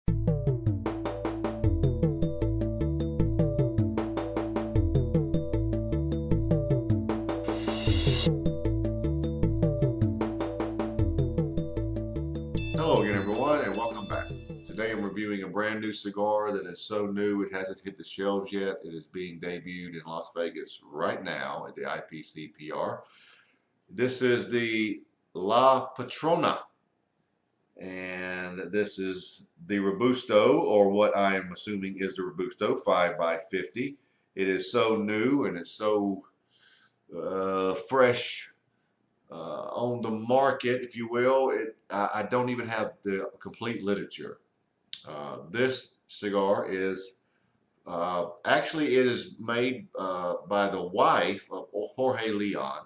Hello again, everyone, and welcome back. Today I'm reviewing a brand new cigar that is so new it hasn't hit the shelves yet. It is being debuted in Las Vegas right now at the IPCPR. This is the La Patrona, and this is the Robusto, or what I am assuming is the Robusto 5x50. It is so new and it's so fresh on the market, if you will. I don't even have the complete literature. This cigar is actually it is made by the wife of Jorge Leon,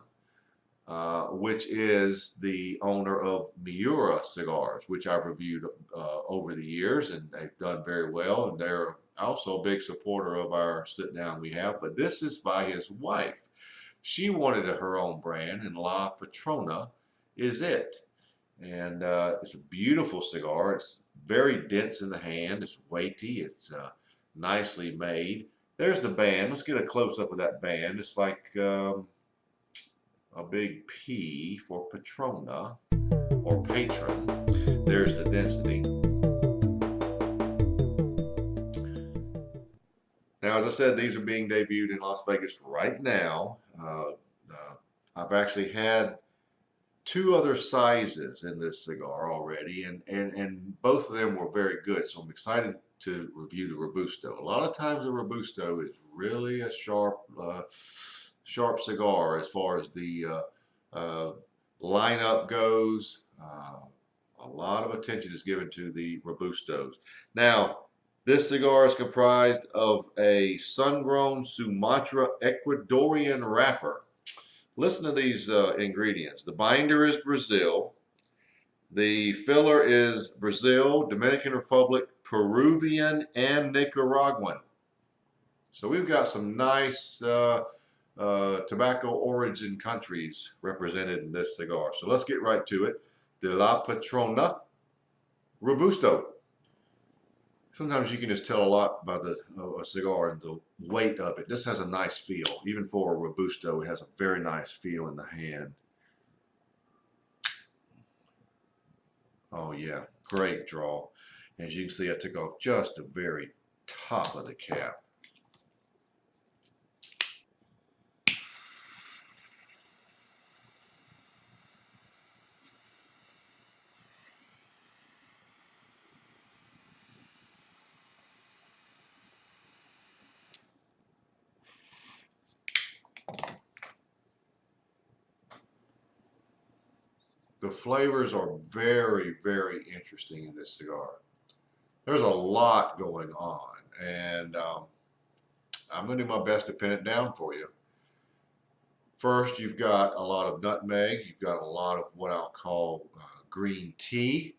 which is the owner of Miura Cigars, which I've reviewed over the years, and they've done very well, and they're also a big supporter of our sit down we have. But this is by his wife. She wanted her own brand, and La Patrona is it. And it's a beautiful cigar. It's very dense in the hand. It's weighty. It's nicely made. There's the band. Let's get a close-up of that band. It's like a big P for Patrona, or patron. There's the density. Now, as I said, these are being debuted in Las Vegas right now. I've actually had two other sizes in this cigar already, and both of them were very good, so I'm excited to review the Robusto. A lot of times the Robusto is really a sharp cigar as far as the lineup goes. A lot of attention is given to the Robustos. Now, this cigar is comprised of a sun-grown Sumatra Ecuadorian wrapper. Listen to these ingredients. The binder is Brazil. The filler is Brazil, Dominican Republic, Peruvian, and Nicaraguan. So we've got some nice tobacco origin countries represented in this cigar. So let's get right to it. The La Patrona Robusto. Sometimes you can just tell a lot by a cigar and the weight of it. This has a nice feel. Even for a Robusto, it has a very nice feel in the hand. Oh yeah, great draw. As you can see, I took off just the very top of the cap. The flavors are very, very interesting in this cigar. There's a lot going on, and I'm going to do my best to pin it down for you. First, you've got a lot of nutmeg. You've got a lot of what I'll call green tea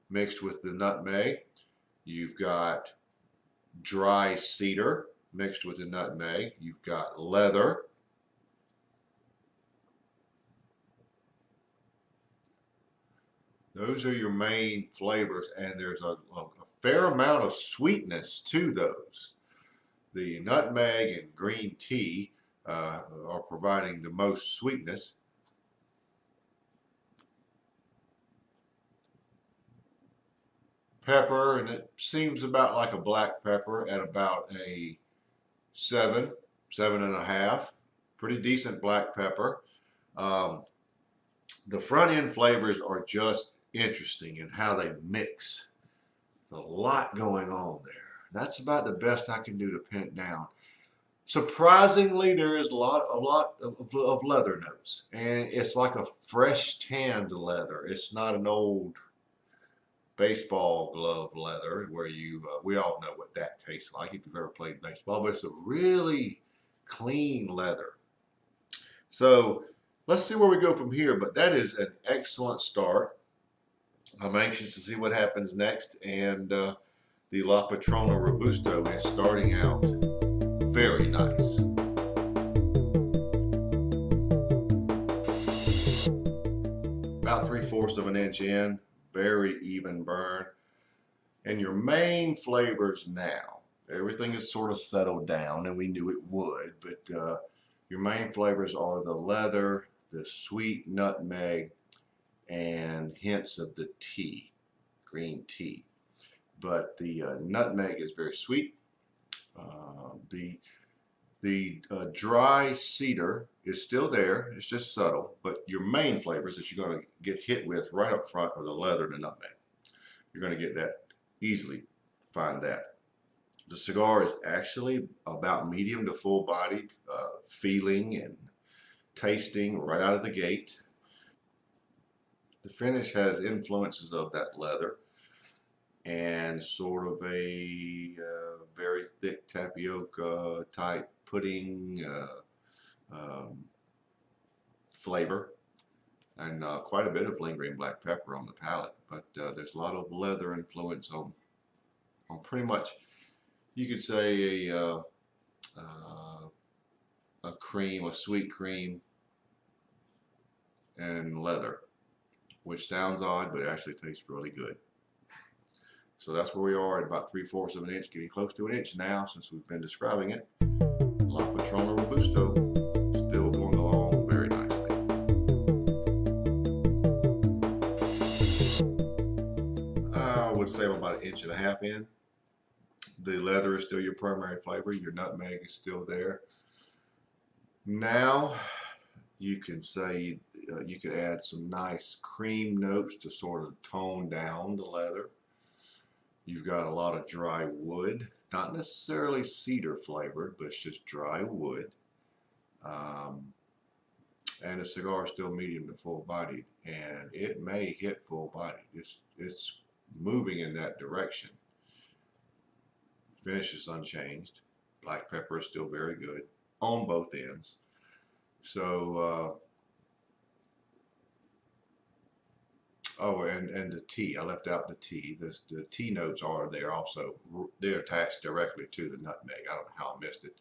mixed with the nutmeg. You've got dry cedar mixed with the nutmeg. You've got leather. Those are your main flavors, and there's a fair amount of sweetness to those. The nutmeg and green tea are providing the most sweetness. Pepper, and it seems about like a black pepper at about a 7, 7.5. Pretty decent black pepper. The front end flavors are just interesting in how they mix. There's a lot going on there. That's about the best I can do to pin it down. Surprisingly, there is a lot of leather notes, and it's like a fresh tanned leather. It's not an old baseball glove leather where we all know what that tastes like if you've ever played baseball, but it's a really clean leather. So let's see where we go from here, but that is an excellent start. I'm anxious to see what happens next, and the La Patrona Robusto is starting out very nice. About 3/4 of an inch in, very even burn. And your main flavors now, everything is sort of settled down, and we knew it would, but your main flavors are the leather, the sweet nutmeg, and hints of the tea, green tea. But the nutmeg is very sweet. The dry cedar is still there. It's just subtle. But your main flavors that you're going to get hit with right up front are the leather and the nutmeg. You're going to get that easily. Find that. The cigar is actually about medium to full bodied, feeling and tasting right out of the gate. The finish has influences of that leather and sort of a very thick tapioca type pudding flavor, and quite a bit of lingering black pepper on the palate. But there's a lot of leather influence on pretty much, you could say, a cream, a sweet cream, and leather, which sounds odd, but it actually tastes really good. So that's where we are at about 3/4 of an inch, getting close to an inch now since we've been describing it. La Patrona Robusto, still going along very nicely. I would say I'm about 1.5 inches in. The leather is still your primary flavor. Your nutmeg is still there. Now you can say you could add some nice cream notes to sort of tone down the leather. You've got a lot of dry wood, not necessarily cedar flavored, but it's just dry wood. And the cigar is still medium to full bodied, and it may hit full bodied. It's moving in that direction. Finish is unchanged. Black pepper is still very good on both ends. So, oh, and the tea. I left out the tea. The tea notes are there also. They're attached directly to the nutmeg. I don't know how I missed it.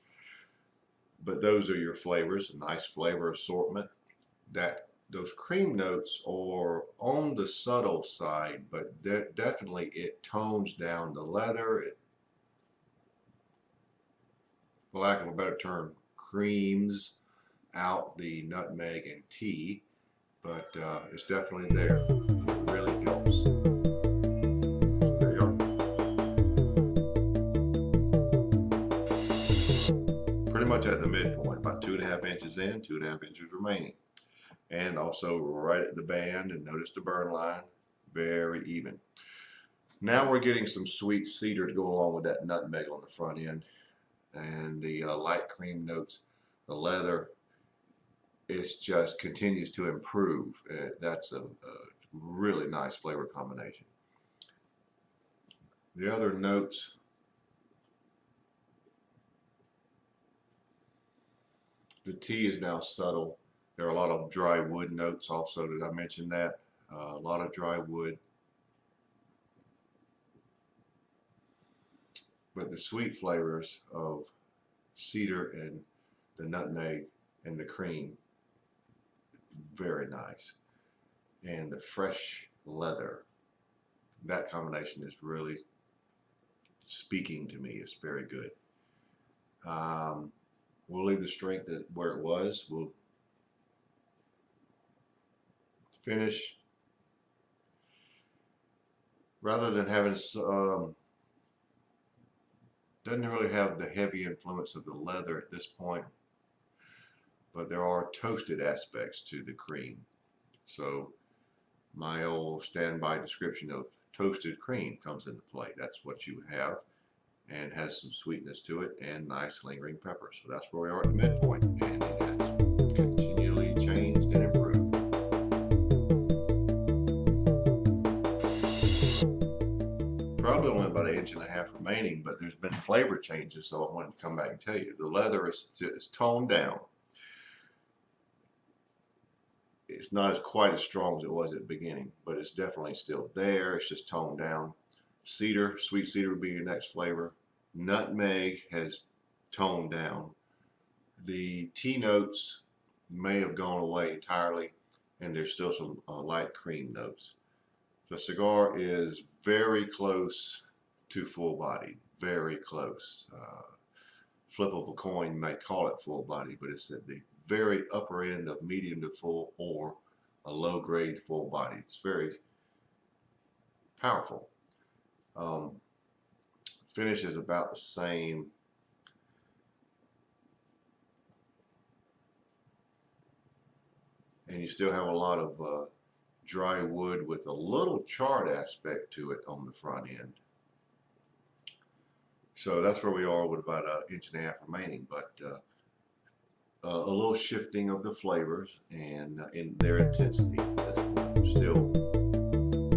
But those are your flavors, a nice flavor assortment. Those cream notes are on the subtle side, but definitely it tones down the leather. It, for lack of a better term, creams out the nutmeg and tea, but it's definitely there. It really helps. So there you are. Pretty much at the midpoint, about 2.5 inches in, 2.5 inches remaining. And also right at the band, and notice the burn line, very even. Now we're getting some sweet cedar to go along with that nutmeg on the front end, and the light cream notes. The leather is just continues to improve. That's a really nice flavor combination. The other notes, the tea is now subtle. There are a lot of dry wood notes also. Did I mention that? A lot of dry wood. But the sweet flavors of cedar and the nutmeg and the cream, very nice. And the fresh leather, that combination is really speaking to me. It's very good. We'll leave the strength at where it was. We'll finish, rather than having doesn't really have the heavy influence of the leather at this point, but there are toasted aspects to the cream. So my old standby description of toasted cream comes into play. That's what you would have, and has some sweetness to it and nice lingering pepper. So that's where we are at the midpoint, and it has continually changed and improved. Probably only about 1.5 inches remaining, but there's been flavor changes, so I wanted to come back and tell you. The leather is toned down. It's not quite as strong as it was at the beginning, but it's definitely still there. It's just toned down. Cedar, sweet cedar would be your next flavor. Nutmeg has toned down. The tea notes may have gone away entirely, and there's still some light cream notes. The cigar is very close to full-bodied, very close. Flip of a coin, you may call it full-body, but it's at the very upper end of medium to full or a low-grade full-body. It's very powerful. Finish is about the same. And you still have a lot of dry wood with a little charred aspect to it on the front end. So that's where we are with about an inch and a half remaining, but a little shifting of the flavors and in their intensity at this point. Still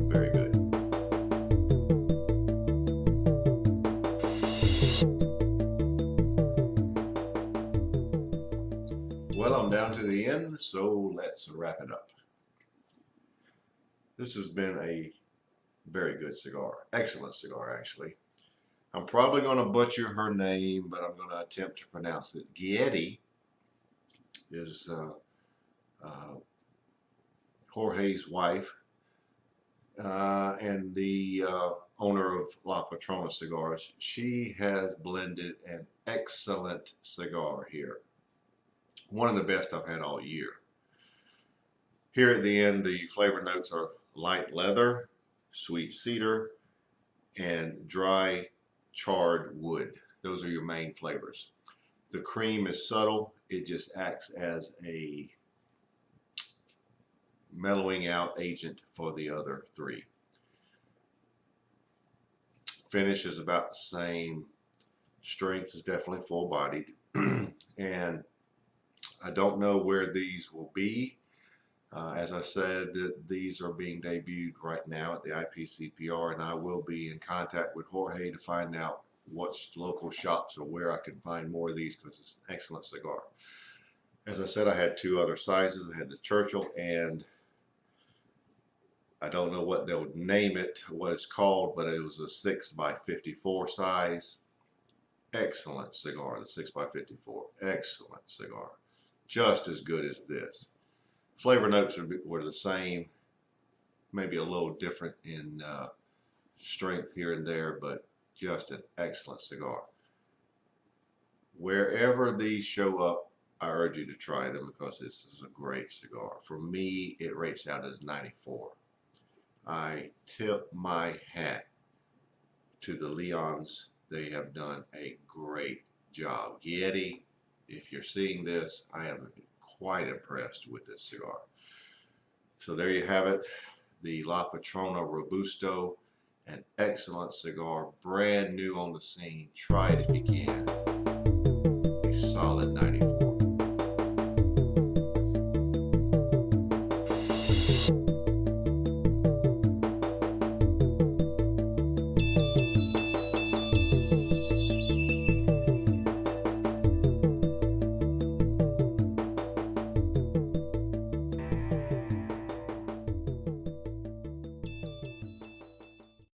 very good. Well, I'm down to the end, so let's wrap it up. This has been a very good cigar. Excellent cigar, actually. I'm probably going to butcher her name, but I'm going to attempt to pronounce it. Giedi is Jorge's wife and the owner of La Patrona Cigars. She has blended an excellent cigar here. One of the best I've had all year. Here at the end, the flavor notes are light leather, sweet cedar, and dry charred wood. Those are your main flavors. The cream is subtle. It just acts as a mellowing out agent for the other three. Finish is about the same. Strength is definitely full-bodied. And I don't know where these will be. As I said, these are being debuted right now at the IPCPR, and I will be in contact with Jorge to find out what local shops or where I can find more of these, because it's an excellent cigar. As I said, I had two other sizes. I had the Churchill, and I don't know what they'll name it, what it's called, but it was a 6x54 size. Excellent cigar, the 6x54. Excellent cigar. Just as good as this. Flavor notes were the same, maybe a little different in strength here and there, but just an excellent cigar. Wherever these show up, I urge you to try them because this is a great cigar. For me, it rates out as 94. I tip my hat to the Leons. They have done a great job. Giedi, if you're seeing this, I am quite impressed with this cigar. So there you have it, the La Patrona Robusto, an excellent cigar, brand new on the scene. Try it if you can. A solid 94.